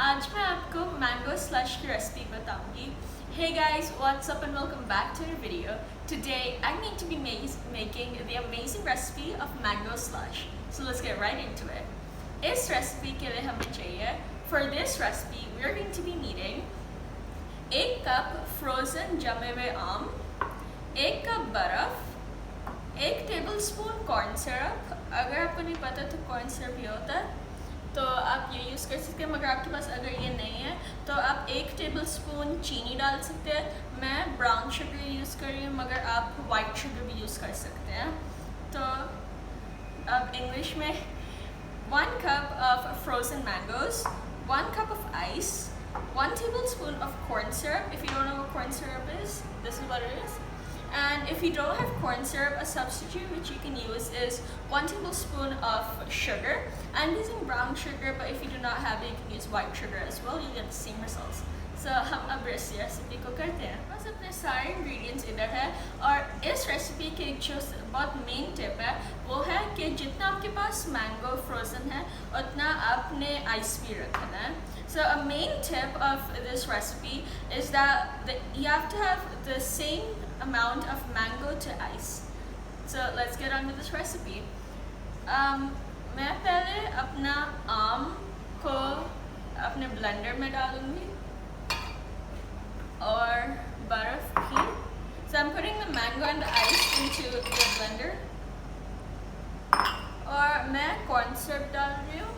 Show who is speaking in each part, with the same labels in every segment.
Speaker 1: आज मैं आपको मैंगो स्लश की रेसिपी बताऊंगी. Hey guys, what's up and welcome back to the video. Today I'm going to be making the amazing recipe of mango slush. So let's get right into it. इस recipe के लिए हमें चाहिए, for this recipe we are going to be needing 1 cup frozen जमे हुए आम, 1 cup बर्फ, 1 tablespoon corn syrup. अगर आपको नहीं पता तो कॉर्न सिरप ये होता है तो आप ये यूज़ कर सकते हैं, मगर आपके पास अगर ये नहीं है तो आप 1 टेबलस्पून चीनी डाल सकते हैं. मैं ब्राउन शुगर यूज़ कर रही हूँ, मगर आप वाइट शुगर भी यूज़ कर सकते हैं. तो अब इंग्लिश में 1 cup of frozen mangoes, 1 cup of ice, 1 tablespoon of corn syrup. If you don't know what corn syrup is, this is what it is. And if you don't have corn syrup, a substitute which you can use is 1 tablespoon of sugar. I'm using brown sugar, but if you do not have it, you can use white sugar as well. You get the same results. So हम अब इस recipe को करते हैं. बस अपने सारे ingredients इधर है, और इस रेसिपी की एक जो बहुत मेन टिप है वो है कि जितना आपके पास मैंगो फ्रोजन है उतना आपने आइस भी रखना है. So a main tip of this recipe is that you have to have the same amount of mango to ice. So let's get on with this recipe. मैं पहले अपना आम को अपने ब्लेंडर में डालूंगी और बर्फ भी. So I'm putting the mango and the ice into the blender. और मैं corn syrup डाल रही हूँ.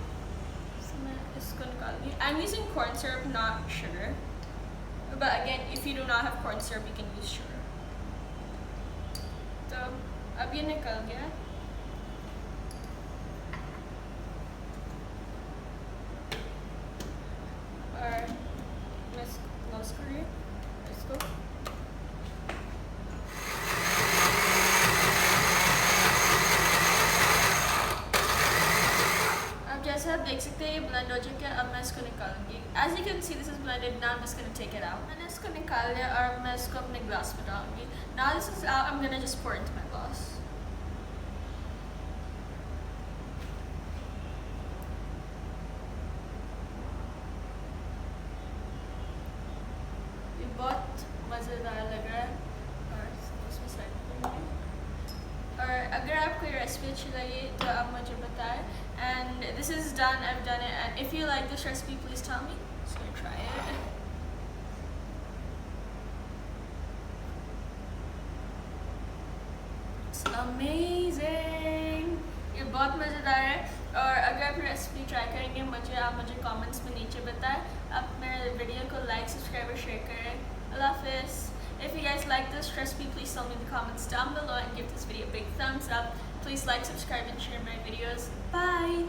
Speaker 1: So मैं इसको निकाल रही हूँ. I'm using corn syrup, not sugar. But again, if you do not have corn syrup, you can use sugar. तो अब ये निकल गया. और मैं इसको क्लोज कर रही हूँ. इसको अब जैसे आप देख सकते हैं ये ब्लेंड हो चुका है. अब मैं इसको निकालूंगी. As you can see, this is blended. Now I'm just going to take it out. मैंने इसको निकाल लिया और मैं इसको अपने ग्लास में डालूंगी. Now this is out, I'm going to just pour it into my glass. ये बहुत मज़ेदार लग रहा है. और इसमें साइड करूँगी. और अगर आपको ये रेसिपी अच्छी लगी तो आप मुझे बताएं. And this is done. I've done it. And if you like this recipe, please tell me. So I'm gonna try it. It's amazing. ये बहुत मज़ेदार है. और अगर आप रेसिपी ट्राई करेंगे आप मुझे कमेंट्स में नीचे बताएं. आप मेरे वीडियो को लाइक, सब्सक्राइब और शेयर करें. अल्लाह हाफिज़. If you guys like this recipe, please tell me in the comments down below and give this video a big thumbs up. Please like, subscribe and share my videos. Bye!